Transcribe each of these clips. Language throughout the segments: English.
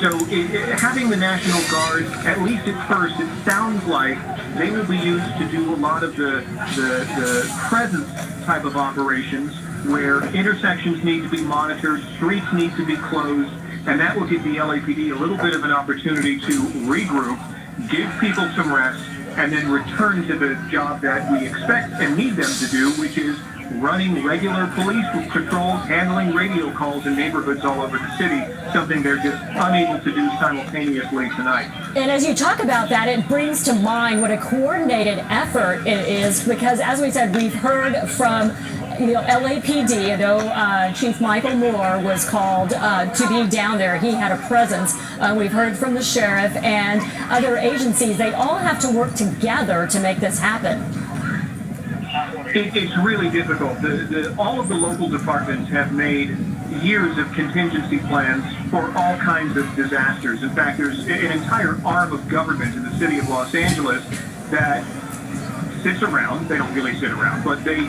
Having the National Guard, at least at first, it sounds like they will be used to do a lot of the presence type of operations where intersections need to be monitored, streets need to be closed, and that will give the LAPD a little bit of an opportunity to regroup, give people some rest, and then return to the job that we expect and need them to do, which is running regular police patrols, handling radio calls in neighborhoods all over the city, something they're just unable to do simultaneously tonight. And as you talk about that, it brings to mind what a coordinated effort it is, because as we said, we've heard from LAPD. I know Chief Michael Moore was called to be down there. He had a presence. We've heard from the sheriff and other agencies. They all have to work together to make this happen. It's really difficult. All of the local departments have made years of contingency plans for all kinds of disasters. In fact, there's an entire arm of government in the city of Los Angeles that sits around. They don't really sit around, but they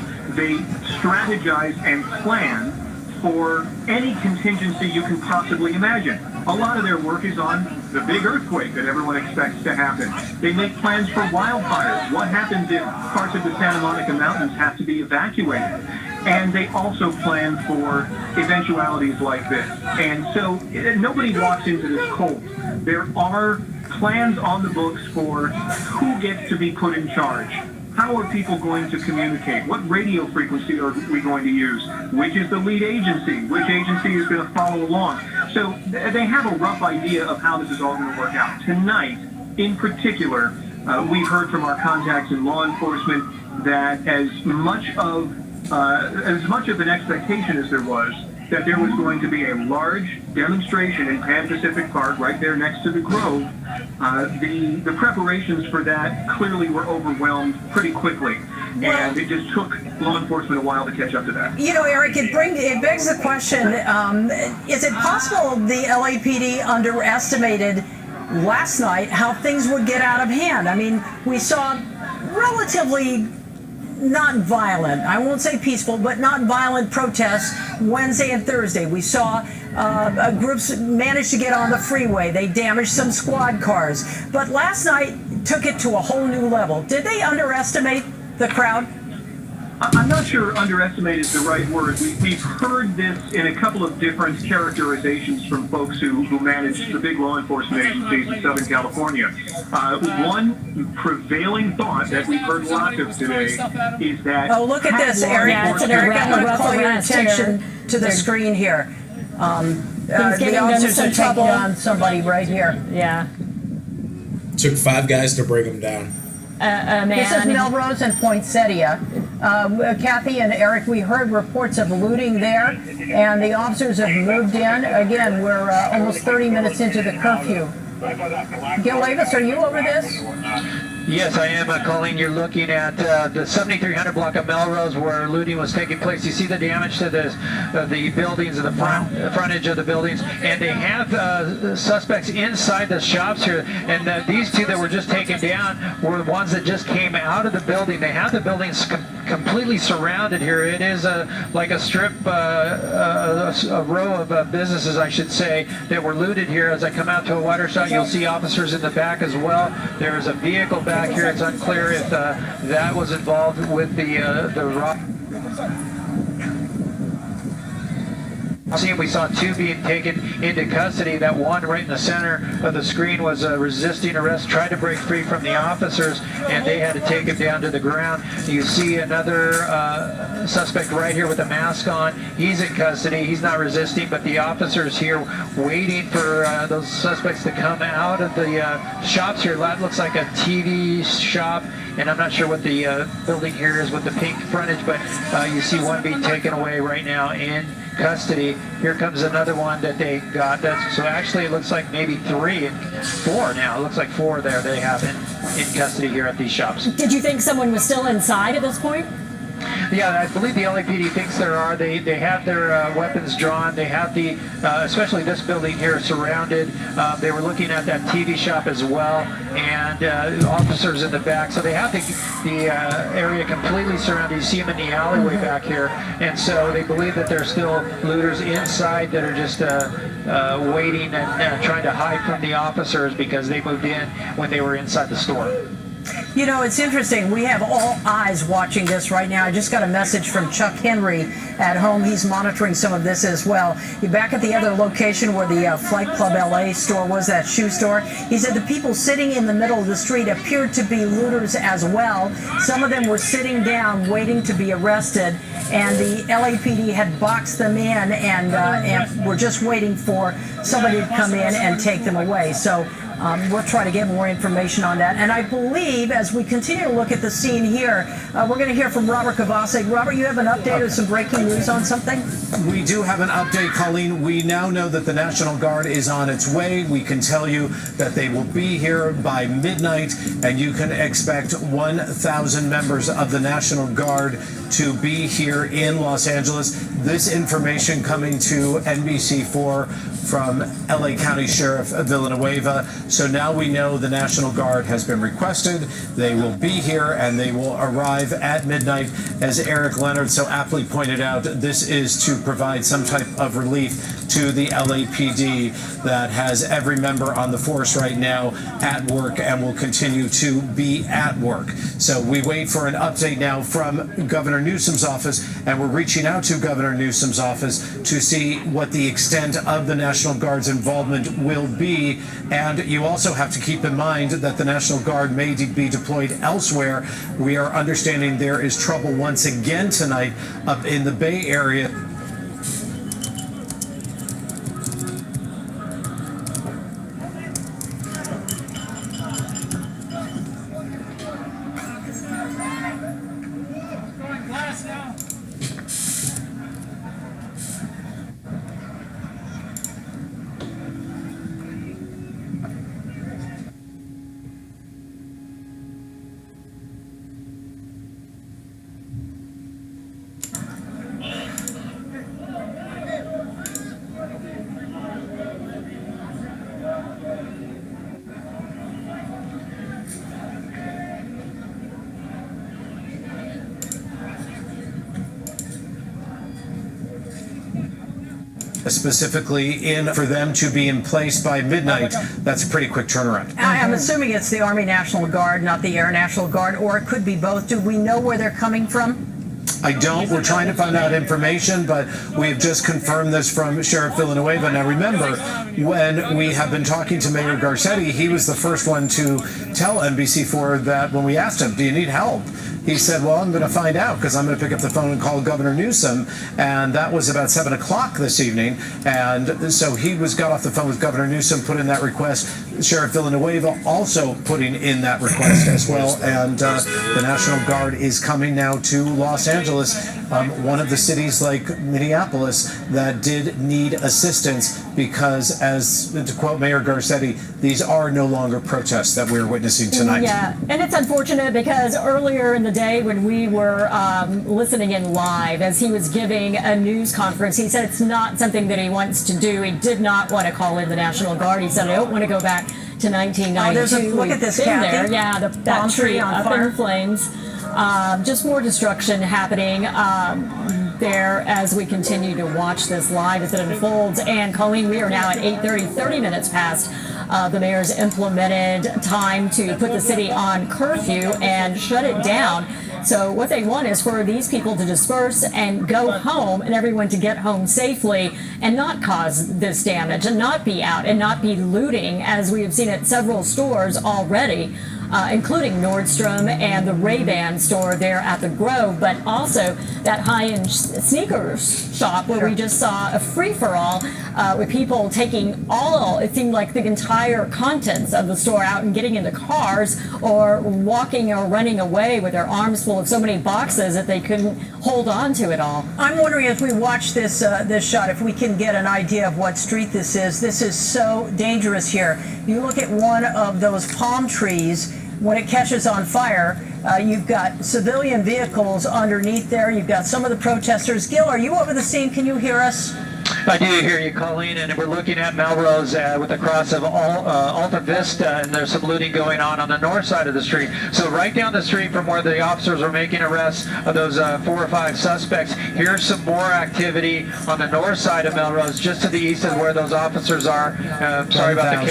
strategize and plan for any contingency you can possibly imagine. A lot of their work is on the big earthquake that everyone expects to happen. They make plans for wildfires. What happens if parts of the Santa Monica Mountains have to be evacuated? And they also plan for eventualities like this. And so nobody walks into this cold. There are plans on the books for who gets to be put in charge. How are people going to communicate? What radio frequency are we going to use? Which is the lead agency? Which agency is going to follow along? So they have a rough idea of how this is all going to work out. Tonight, in particular, we've heard from our contacts in law enforcement that as much of an expectation as there was, that there was going to be a large demonstration in Pan Pacific Park right there next to the Grove. The preparations for that clearly were overwhelmed pretty quickly, and it just took law enforcement a while to catch up to that. Eric, it begs the question, is it possible the LAPD underestimated last night how things would get out of hand? I mean, we saw relatively not violent, I won't say peaceful, but not violent protests Wednesday and Thursday. We saw groups manage to get on the freeway. They damaged some squad cars. But last night took it to a whole new level. Did they underestimate the crowd? I'm not sure underestimate is the right word. We've heard this in a couple of different characterizations from folks who manage the big law enforcement agencies in Southern California. One prevailing thought that we've heard lots of today is that... Oh, look at this, Eric. Eric, I'm going to call your attention to the screen here. The officers are taking on somebody right here. Yeah. Took 5 guys to bring him down. This is Melrose and Poinsettia. Kathy and Eric, we heard reports of looting there, and the officers have moved in. Again, we're almost 30 minutes into the curfew. Gil Davis, are you over this? Yes, I am, Colleen. You're looking at the 7300 block of Melrose where looting was taking place. You see the damage to the buildings and the frontage of the buildings, and they have suspects inside the shops here. And these two that were just taken down were the ones that just came out of the building. They have the buildings completely surrounded here. It is like a strip, a row of businesses, I should say, that were looted here. As I come out to a wider shot, you'll see officers in the back as well. There is a vehicle back here. It's unclear if that was involved with the rock. We saw 2 being taken into custody. That one right in the center of the screen was resisting arrest, tried to break free from the officers, and they had to take him down to the ground. You see another suspect right here with a mask on. He's in custody. He's not resisting, but the officers here waiting for those suspects to come out of the shops here. That looks like a TV shop, and I'm not sure what the building here is with the pink frontage, but you see one being taken away right now in custody. Here comes another one that they got. So actually it looks like maybe 3 and 4 now. It looks like 4 there they have in custody here at these shops. Did you think someone was still inside at this point? Yeah, I believe the LAPD thinks there are. They have their weapons drawn. They have the, especially this building here, surrounded. They were looking at that TV shop as well, and officers in the back. So they have the area completely surrounded. You see them in the alleyway back here, and so they believe that there's still looters inside that are just waiting and trying to hide from the officers because they moved in when they were inside the store. You know, it's interesting. We have all eyes watching this right now. I just got a message from Chuck Henry at home. He's monitoring some of this as well. You're back at the other location where the Flight Club LA store was, that shoe store. He said the people sitting in the middle of the street appeared to be looters as well. Some of them were sitting down waiting to be arrested, and the LAPD had boxed them in and were just waiting for somebody to come in and take them away. So we'll try to get more information on that. And I believe as we continue to look at the scene here, we're going to hear from Robert Kovacic. Robert, you have an update or some breaking news on something? We do have an update, Colleen. We now know that the National Guard is on its way. We can tell you that they will be here by midnight, and you can expect 1,000 members of the National Guard to be here in Los Angeles. This information coming to NBC4 from LA County Sheriff Villanueva. So now we know the National Guard has been requested. They will be here and they will arrive at midnight. As Eric Leonard so aptly pointed out, this is to provide some type of relief to the LAPD that has every member on the force right now at work and will continue to be at work. So we wait for an update now from Governor Newsom's office, and we're reaching out to Governor Newsom's office to see what the extent of the National Guard's involvement will be. And you also have to keep in mind that the National Guard may be deployed elsewhere. We are understanding there is trouble once again tonight up in the Bay Area. Specifically for them to be in place by midnight. That's a pretty quick turnaround. I'm assuming it's the Army National Guard, not the Air National Guard, or it could be both. Do we know where they're coming from? I don't. We're trying to find out information, but we've just confirmed this from Sheriff Villanueva. Now remember, when we have been talking to Mayor Garcetti, he was the first one to tell NBC4 that when we asked him, do you need help? He said, well, I'm going to find out because I'm going to pick up the phone and call Governor Newsom. And that was about 7 o'clock this evening. And so he got off the phone with Governor Newsom, put in that request. Sheriff Villanueva also putting in that request as well. And the National Guard is coming now to Los Angeles, one of the cities like Minneapolis that did need assistance because, as to quote Mayor Garcetti, these are no longer protests that we're witnessing tonight. Yeah, and it's unfortunate because earlier in the day when we were listening in live as he was giving a news conference, he said it's not something that he wants to do. He did not want to call in the National Guard. He said, I don't want to go back to 1992. Look at this, Kathy. There. Yeah, that tree up in flames. Just more destruction happening there as we continue to watch this live as it unfolds. And Colleen, we are now at 8:30, 30 minutes past the mayor's implemented time to put the city on curfew and shut it down. So what they want is for these people to disperse and go home and everyone to get home safely and not cause this damage and not be out and not be looting, as we have seen at several stores already. Including Nordstrom and the Ray-Ban store there at the Grove, but also that high-end sneakers shop where we just saw a free-for-all with people taking it seemed like the entire contents of the store out and getting into cars or walking or running away with their arms full of so many boxes that they couldn't hold on to it all. I'm wondering, as we watch this shot, if we can get an idea of what street this is. This is so dangerous here. You look at one of those palm trees. When it catches on fire, you've got civilian vehicles underneath there. You've got some of the protesters. Gil, are you over the scene? Can you hear us? I do hear you, Colleen, and we're looking at Melrose with the cross of Alta Vista, and there's some looting going on the north side of the street. So right down the street from where the officers are making arrests of those 4 or 5 suspects, here's some more activity on the north side of Melrose, just to the east of where those officers are. Sorry about the camera.